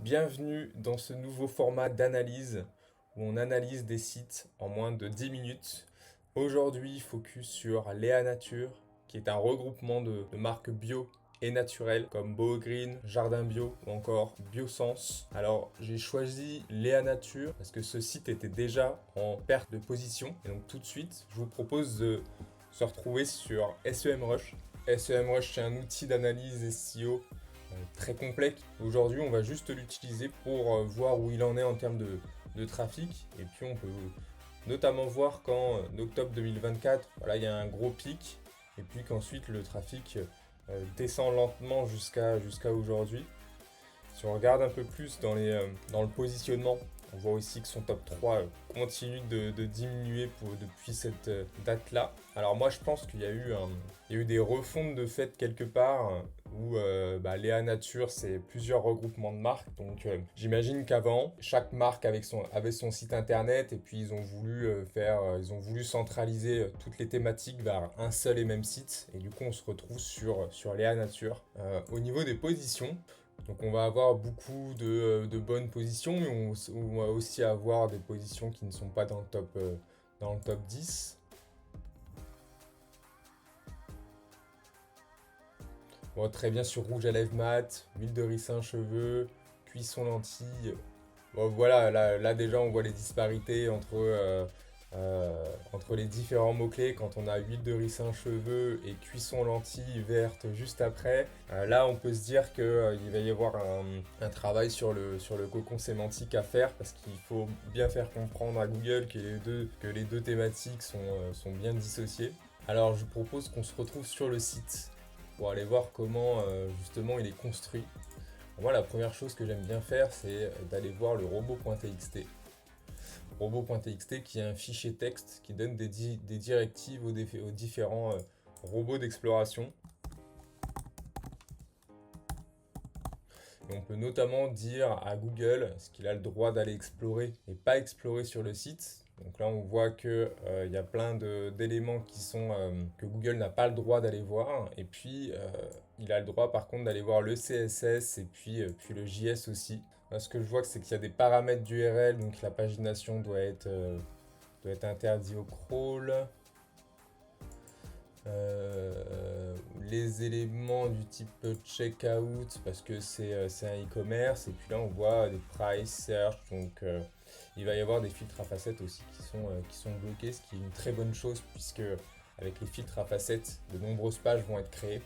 Bienvenue dans ce nouveau format d'analyse où on analyse des sites en moins de 10 minutes. Aujourd'hui, focus sur Léa Nature, qui est un regroupement de marques bio et naturelles comme BioGreen, Jardin Bio ou encore Biosense. Alors, j'ai choisi Léa Nature parce que ce site était déjà en perte de position. Et donc tout de suite, je vous propose de se retrouver sur SEMrush. SEMrush, c'est un outil d'analyse SEO très complexe. Aujourd'hui, on va juste l'utiliser pour voir où il en est en termes de trafic. Et puis, on peut notamment voir qu'en octobre 2024, voilà, il y a un gros pic. Et puis qu'ensuite, le trafic descend lentement jusqu'à aujourd'hui. Si on regarde un peu plus dans le positionnement, on voit aussi que son top 3 continue de diminuer depuis cette date-là. Alors moi je pense qu'il y a eu des refontes de fait quelque part où Léa Nature c'est plusieurs regroupements de marques. Donc j'imagine qu'avant chaque marque avait son site internet et puis ils ont voulu ils ont voulu centraliser toutes les thématiques vers un seul et même site. Et du coup on se retrouve sur Léa Nature. Au niveau des positions, donc on va avoir beaucoup de bonnes positions, mais on va aussi avoir des positions qui ne sont pas dans le top 10. Bon, très bien sur rouge à lèvres mat, huile de ricin cheveux, cuisson lentille. Bon, voilà, là déjà on voit les disparités entre les différents mots-clés. Quand on a huile de ricin cheveux et cuisson lentille verte juste après, là on peut se dire qu'il va y avoir un travail sur le cocon sémantique à faire parce qu'il faut bien faire comprendre à Google que les deux thématiques sont bien dissociées. Alors je vous propose qu'on se retrouve sur le site pour aller voir comment justement il est construit. Moi la première chose que j'aime bien faire c'est d'aller voir le robot.txt. Robot.txt qui est un fichier texte qui donne des directives aux différents robots d'exploration. Et on peut notamment dire à Google ce qu'il a le droit d'aller explorer et pas explorer sur le site. Donc là, on voit qu'il y a plein d'éléments que Google n'a pas le droit d'aller voir. Et puis, il a le droit par contre d'aller voir le CSS et puis le JS aussi. Là, ce que je vois, c'est qu'il y a des paramètres d'URL, donc la pagination doit être interdit au crawl. Les éléments du type checkout parce que c'est un e-commerce, et puis là on voit des price search, donc il va y avoir des filtres à facettes aussi qui sont bloqués, ce qui est une très bonne chose puisque avec les filtres à facettes de nombreuses pages vont être créées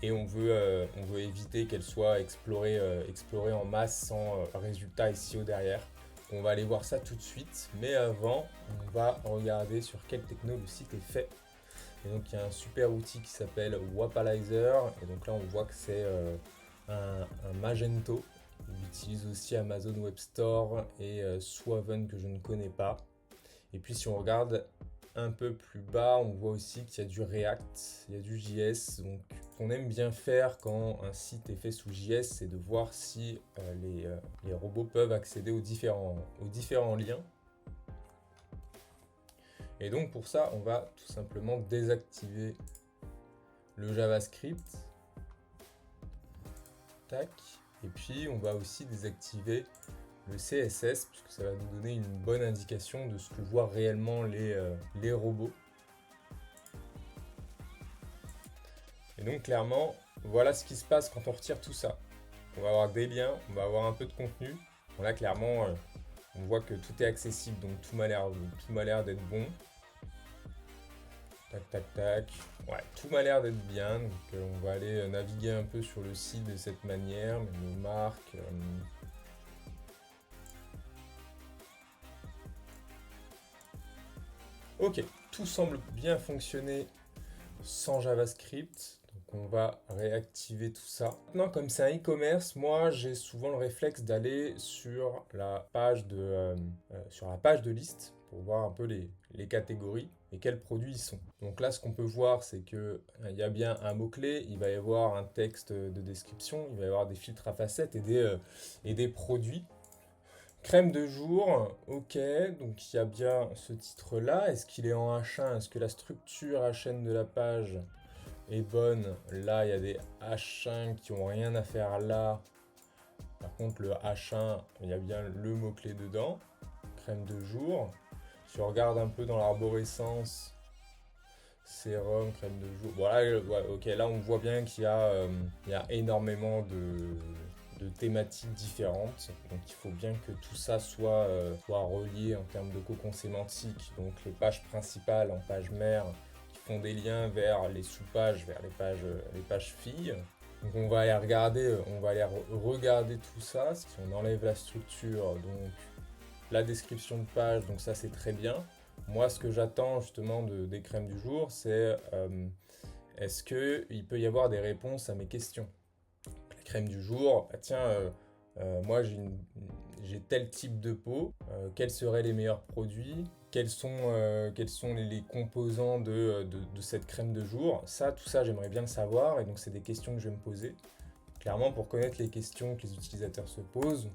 et on veut éviter qu'elles soient explorées en masse sans résultat SEO derrière. On va aller voir ça tout de suite, mais avant on va regarder sur quelle techno le site est fait. Et donc il y a un super outil qui s'appelle Wapalizer. Et donc là on voit que c'est un Magento. Il utilise aussi Amazon Web Store et Swaven que je ne connais pas. Et puis si on regarde un peu plus bas, on voit aussi qu'il y a du React, il y a du JS. Donc ce qu'on aime bien faire quand un site est fait sous JS, c'est de voir si les robots peuvent accéder aux différents liens. Et donc pour ça, on va tout simplement désactiver le JavaScript. Tac. Et puis on va aussi désactiver le CSS puisque ça va nous donner une bonne indication de ce que voient réellement les robots. Et donc clairement, voilà ce qui se passe quand on retire tout ça. On va avoir des liens, on va avoir un peu de contenu. Bon, là clairement, on voit que tout est accessible, donc tout m'a l'air d'être bon. Tac, tac, tac. Ouais, tout m'a l'air d'être bien. Donc, on va aller naviguer un peu sur le site de cette manière. Nos marques. Ok, tout semble bien fonctionner sans JavaScript. Donc, on va réactiver tout ça. Maintenant, comme c'est un e-commerce, moi, j'ai souvent le réflexe d'aller sur la page de liste pour voir un peu les catégories et quels produits ils sont. Donc là, ce qu'on peut voir, c'est qu'il y a bien un mot-clé, il va y avoir un texte de description, il va y avoir des filtres à facettes et des produits. Crème de jour, ok, donc il y a bien ce titre-là. Est-ce qu'il est en H1? Est-ce que la structure H1 de la page est bonne? Là, il y a des H5 qui n'ont rien à faire là. Par contre, le H1, il y a bien le mot-clé dedans, crème de jour. Si on regarde un peu dans l'arborescence, sérum, crème de jour. Bon, là, ouais, ok, là on voit bien il y a énormément de thématiques différentes. Donc il faut bien que tout ça soit relié en termes de cocon sémantique. Donc les pages principales en page mère qui font des liens vers les sous-pages, vers les pages filles. Donc on va aller regarder tout ça. Si on enlève la structure, donc la description de page, donc ça c'est très bien. Moi, ce que j'attends justement des crèmes du jour, c'est est-ce qu'il peut y avoir des réponses à mes questions? La crème du jour, bah tiens, moi j'ai tel type de peau, quels seraient les meilleurs produits? Quels sont les composants de cette crème de jour? Tout ça, j'aimerais bien le savoir, et donc c'est des questions que je vais me poser. Clairement, pour connaître les questions que les utilisateurs se posent,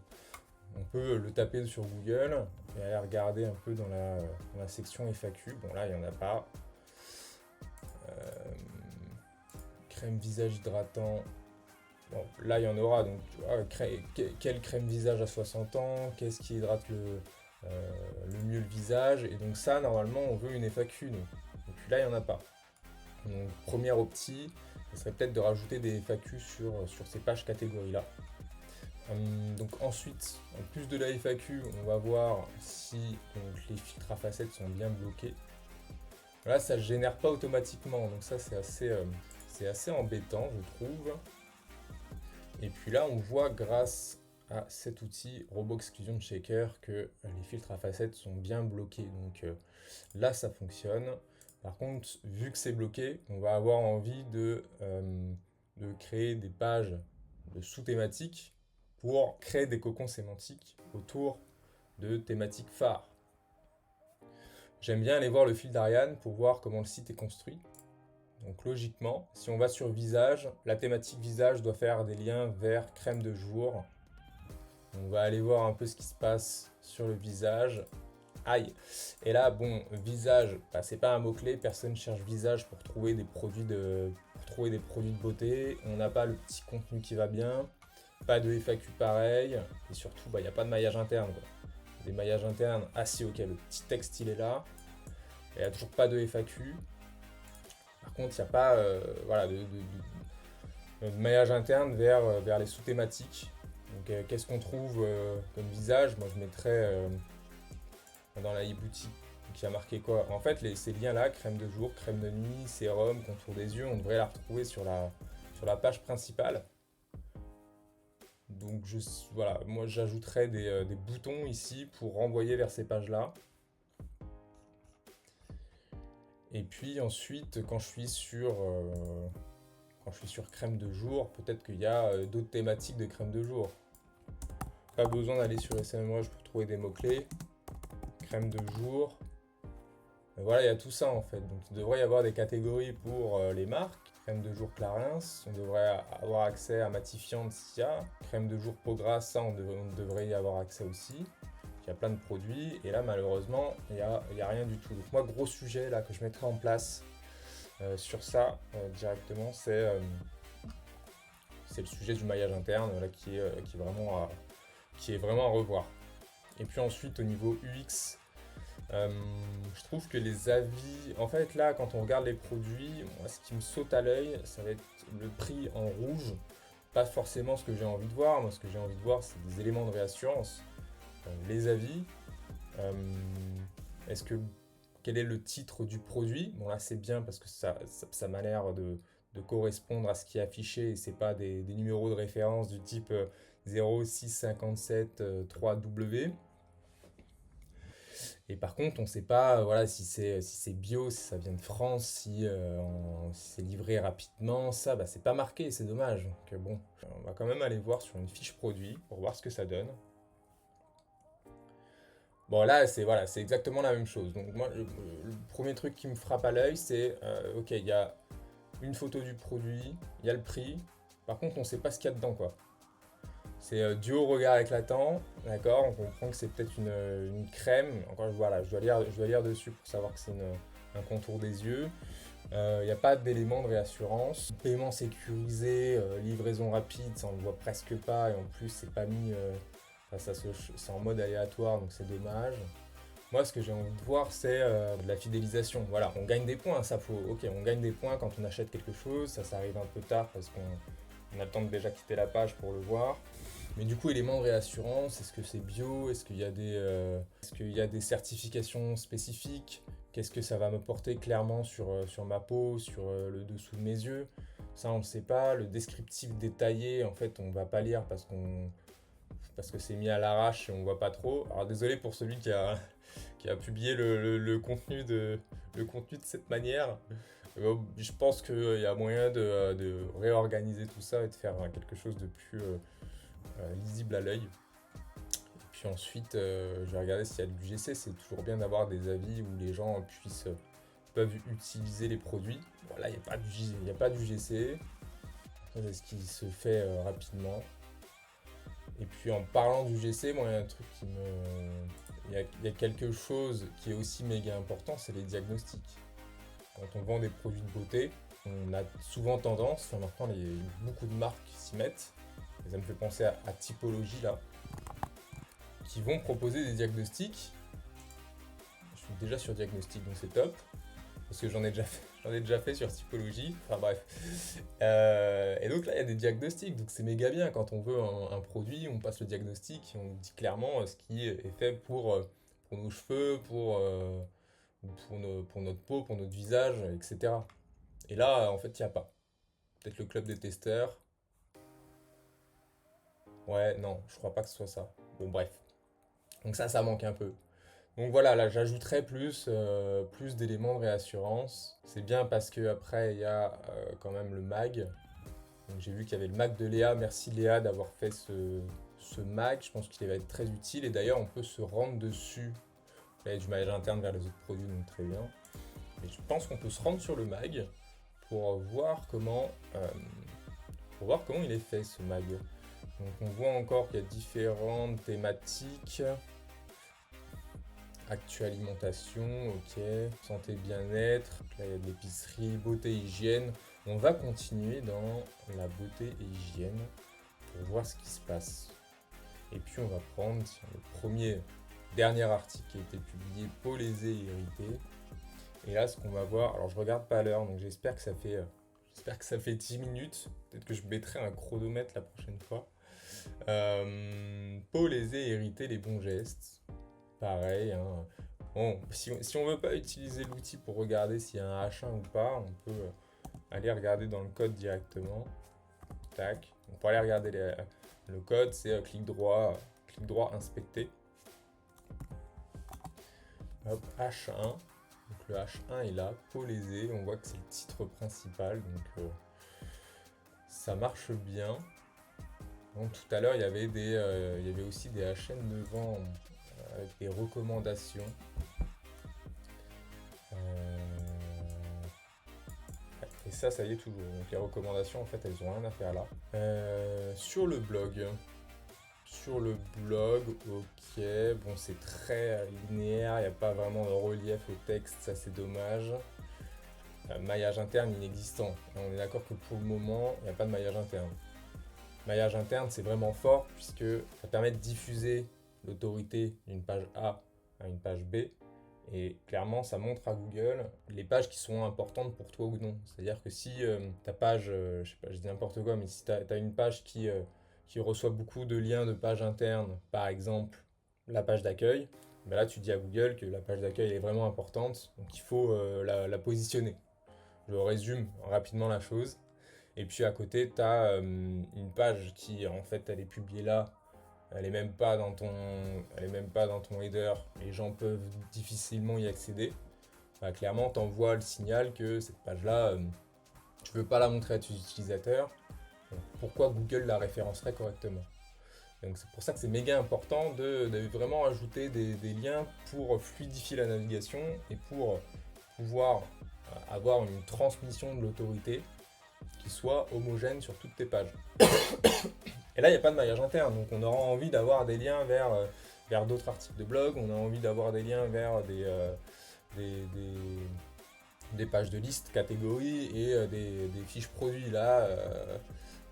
on peut le taper sur Google et aller regarder un peu dans la section FAQ. Bon, là, il n'y en a pas. Crème visage hydratant. Bon, là, il y en aura. Donc, tu vois, quelle crème visage à 60 ans? Qu'est-ce qui hydrate le mieux le visage? Et donc, ça, normalement, on veut une FAQ. Donc. Et puis là, il n'y en a pas. Donc, première optie, ce serait peut-être de rajouter des FAQ sur ces pages catégories-là. Donc ensuite, en plus de la FAQ, on va voir si donc, les filtres à facettes sont bien bloqués. Là, ça ne génère pas automatiquement, donc ça c'est assez embêtant, je trouve. Et puis là, on voit grâce à cet outil Robot Exclusion Checker que les filtres à facettes sont bien bloqués. Donc là, ça fonctionne. Par contre, vu que c'est bloqué, on va avoir envie de créer des pages de sous-thématiques pour créer des cocons sémantiques autour de thématiques phares. J'aime bien aller voir le fil d'Ariane pour voir comment le site est construit. Donc logiquement, si on va sur visage, la thématique visage doit faire des liens vers crème de jour. On va aller voir un peu ce qui se passe sur le visage. Aïe. Et là, bon, visage, bah, c'est pas un mot-clé, personne cherche visage pour trouver des produits de beauté. On n'a pas le petit contenu qui va bien. Pas de FAQ pareil, et surtout, il n'y a pas de maillage interne. Quoi. Des maillages internes, ah si, ok, le petit texte il est là, il n'y a toujours pas de FAQ. Par contre, il n'y a pas de maillage interne vers les sous-thématiques. Donc, qu'est-ce qu'on trouve comme visage? Moi, je mettrais dans la e-boutique qui a marqué quoi? En fait, ces liens-là, crème de jour, crème de nuit, sérum, contour des yeux, on devrait la retrouver sur la page principale. Donc voilà, moi j'ajouterais des boutons ici pour renvoyer vers ces pages-là. Et puis ensuite, quand je suis sur crème de jour, peut-être qu'il y a d'autres thématiques de crème de jour. Pas besoin d'aller sur SEMrush pour trouver des mots-clés. Crème de jour. Et voilà, il y a tout ça en fait. Donc il devrait y avoir des catégories pour les marques. Crème de jour Clarins, on devrait avoir accès à matifiante SIA. Crème de jour peau grasse, ça on devrait y avoir accès aussi. Il y a plein de produits et là malheureusement il n'y a rien du tout. Donc moi gros sujet là que je mettrai en place sur ça directement, c'est le sujet du maillage interne là, qui est vraiment à revoir. Et puis ensuite au niveau UX, je trouve que les avis, en fait là quand on regarde les produits, moi, ce qui me saute à l'œil, ça va être le prix en rouge, pas forcément ce que j'ai envie de voir. Moi ce que j'ai envie de voir c'est des éléments de réassurance, les avis, quel est le titre du produit. Bon là c'est bien parce que ça m'a l'air de correspondre à ce qui est affiché et c'est pas des numéros de référence du type 0657 3W. Et par contre, on ne sait pas si c'est bio, si ça vient de France, si c'est livré rapidement. Ça, c'est pas marqué, c'est dommage. Donc bon, on va quand même aller voir sur une fiche produit pour voir ce que ça donne. Bon là, c'est exactement la même chose. Donc moi, le premier truc qui me frappe à l'œil, c'est ok, il y a une photo du produit, il y a le prix. Par contre, on ne sait pas ce qu'il y a dedans, quoi. C'est duo regard éclatant, d'accord. On comprend que c'est peut-être une crème. Encore, voilà, je dois lire dessus pour savoir que c'est un contour des yeux. Il n'y a pas d'élément de réassurance. Paiement sécurisé, livraison rapide, ça on le voit presque pas et en plus c'est pas mis, enfin, c'est en mode aléatoire donc c'est dommage. Moi ce que j'ai envie de voir c'est de la fidélisation. Voilà, on gagne des points, ça faut. Ok, on gagne des points quand on achète quelque chose, ça arrive un peu tard parce qu'on a le temps de déjà quitter la page pour le voir. Mais du coup, éléments de réassurance, est-ce que c'est bio? Est-ce qu'il y a des certifications spécifiques? Qu'est-ce que ça va me porter clairement sur ma peau, sur le dessous de mes yeux? Ça, on ne le sait pas. Le descriptif détaillé, en fait, on ne va pas lire parce que c'est mis à l'arrache et on ne voit pas trop. Alors désolé pour celui qui a publié le contenu de cette manière. Je pense qu'il y a moyen de réorganiser tout ça et de faire quelque chose de plus lisible à l'œil. Et puis ensuite, je vais regarder s'il y a du GC. C'est toujours bien d'avoir des avis où les gens peuvent utiliser les produits. Voilà, il n'y a pas du GC. Ça, c'est ce qui se fait rapidement. Et puis en parlant du GC, moi, il y a un truc il y a quelque chose qui est aussi méga important, c'est les diagnostics. Quand on vend des produits de beauté, on a souvent tendance, enfin maintenant beaucoup de marques s'y mettent, et ça me fait penser à Typologie là, qui vont proposer des diagnostics. Je suis déjà sur diagnostic donc c'est top, parce que j'en ai déjà fait sur Typologie, enfin bref. Et donc là il y a des diagnostics, donc c'est méga bien. Quand on veut un produit, on passe le diagnostic et on dit clairement ce qui est fait pour nos cheveux, pour notre peau, pour notre visage, etc. Et là en fait il n'y a pas. Peut-être le club des testeurs. Ouais, non, je crois pas que ce soit ça. Bon bref. Donc ça manque un peu. Donc voilà, là j'ajouterais plus d'éléments de réassurance. C'est bien parce que après il y a quand même le mag. Donc j'ai vu qu'il y avait le mag de Léa. Merci Léa d'avoir fait ce mag. Je pense qu'il va être très utile. Et d'ailleurs on peut se rendre dessus. Là, il y a du maillage interne vers les autres produits, donc très bien. Et je pense qu'on peut se rendre sur le mag pour voir comment il est fait ce mag. Donc on voit encore qu'il y a différentes thématiques. Actu alimentation, ok. Santé, bien-être. Là, il y a de l'épicerie, beauté, hygiène. On va continuer dans la beauté et hygiène pour voir ce qui se passe. Et puis, on va prendre le dernier article qui a été publié, peau lésée et irritée. Et là, ce qu'on va voir, alors je regarde pas l'heure, donc j'espère que ça fait 10 minutes. Peut-être que je mettrai un chronomètre la prochaine fois. Peau lésée et irritée, les bons gestes. Pareil, hein. Bon, si on veut pas utiliser l'outil pour regarder s'il y a un H1 ou pas, on peut aller regarder dans le code directement. Tac. On peut aller regarder le code, c'est clic droit, inspecter. Hop, H1. Donc le H1 est là, peau lésée. On voit que c'est le titre principal, donc ça marche bien. Donc tout à l'heure, il y avait aussi des HN devant avec des recommandations. Et ça y est toujours. Donc les recommandations, en fait, elles n'ont rien à faire là. Sur le blog, ok. Bon, c'est très linéaire. Il n'y a pas vraiment de relief au texte. Ça, c'est dommage. Maillage interne inexistant. On est d'accord que pour le moment, il n'y a pas de maillage interne. Maillage interne, c'est vraiment fort puisque ça permet de diffuser l'autorité d'une page A à une page B. Et clairement, ça montre à Google les pages qui sont importantes pour toi ou non. C'est-à-dire que si ta page, je sais pas, je dis n'importe quoi, mais si tu as une page qui reçoit beaucoup de liens de pages internes, par exemple la page d'accueil, ben là tu dis à Google que la page d'accueil est vraiment importante, donc il faut la positionner. Je résume rapidement la chose. Et puis à côté, tu as une page qui, en fait, elle est publiée là. Elle n'est même pas dans ton header. Les gens peuvent difficilement y accéder. Bah, clairement, tu envoies le signal que cette page-là, tu ne veux pas la montrer à tes utilisateurs. Donc, pourquoi Google la référencerait correctement? Donc c'est pour ça que c'est méga important de vraiment ajouter des liens pour fluidifier la navigation et pour pouvoir avoir une transmission de l'autorité qui soit homogène sur toutes tes pages. Et là, il n'y a pas de maillage interne, donc on aura envie d'avoir des liens vers d'autres articles de blog, on a envie d'avoir des liens vers des des pages de liste, catégories et des fiches produits. Là,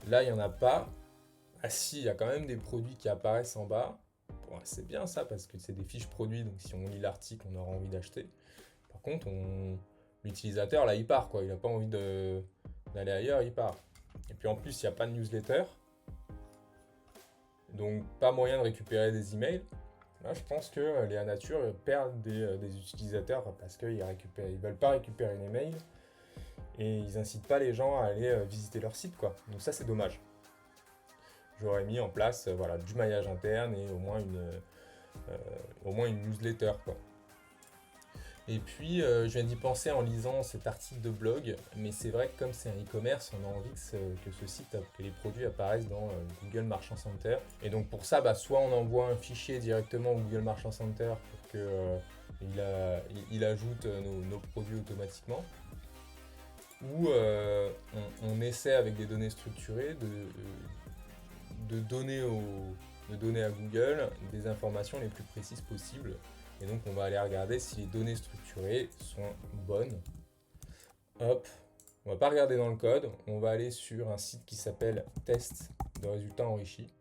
il n'y en a pas. Ah si, il y a quand même des produits qui apparaissent en bas. Bon, c'est bien ça parce que c'est des fiches produits, donc si on lit l'article, on aura envie d'acheter. Par contre, l'utilisateur, là, il part, quoi. Il n'a pas envie d'aller ailleurs, il part. Et puis en plus, il n'y a pas de newsletter. Donc, pas moyen de récupérer des emails. Là, je pense que Léa Nature perdent des utilisateurs parce qu'ils ne veulent pas récupérer les mails et ils n'incitent pas les gens à aller visiter leur site, quoi. Donc ça, c'est dommage. J'aurais mis en place voilà, du maillage interne et au moins une newsletter, quoi. Et puis, je viens d'y penser en lisant cet article de blog, mais c'est vrai que comme c'est un e-commerce, on a envie que les produits apparaissent dans Google Marchand Center. Et donc pour ça, soit on envoie un fichier directement au Google Marchand Center pour qu'il ajoute nos produits automatiquement, ou on essaie avec des données structurées de donner à Google des informations les plus précises possibles. Et donc on va aller regarder si les données structurées sont bonnes. Hop, on va pas regarder dans le code, on va aller sur un site qui s'appelle test de résultats enrichis.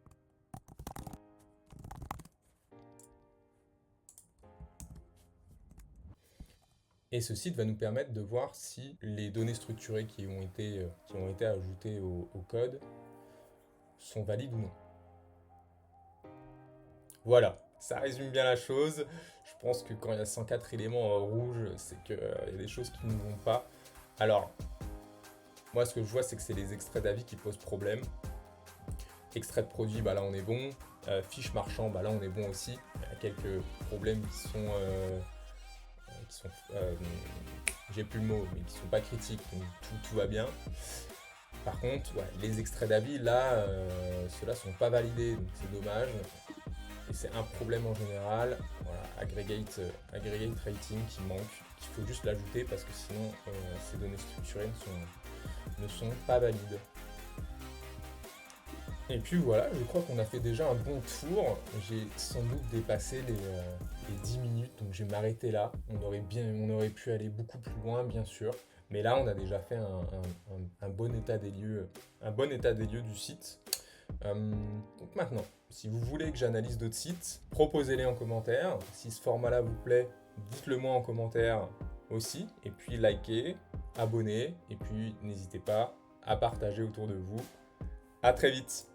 Et ce site va nous permettre de voir si les données structurées qui ont été ajoutées au code sont valides ou non. Voilà, ça résume bien la chose. Je pense que quand il y a 104 éléments rouges, c'est qu'il y a des choses qui ne vont pas. Alors, moi ce que je vois, c'est que c'est les extraits d'avis qui posent problème. Extrait de produit, là on est bon. Fiche marchand, là on est bon aussi. Il y a quelques problèmes qui sont j'ai plus le mot, mais qui sont pas critiques, donc tout va bien. Par contre, les extraits d'avis, là, ceux-là sont pas validés, donc c'est dommage. Et c'est un problème en général, voilà, aggregate rating qui manque, qu'il faut juste l'ajouter parce que sinon ces données structurées ne sont pas valides. Et puis voilà, je crois qu'on a fait déjà un bon tour. J'ai sans doute dépassé les 10 minutes, donc je vais m'arrêter là. On aurait pu aller beaucoup plus loin, bien sûr. Mais là, on a déjà fait un bon état des lieux, du site. Donc maintenant, si vous voulez que j'analyse d'autres sites, proposez-les en commentaire. Si ce format-là vous plaît, dites-le moi en commentaire aussi. Et puis likez, abonnez, et puis n'hésitez pas à partager autour de vous. À très vite.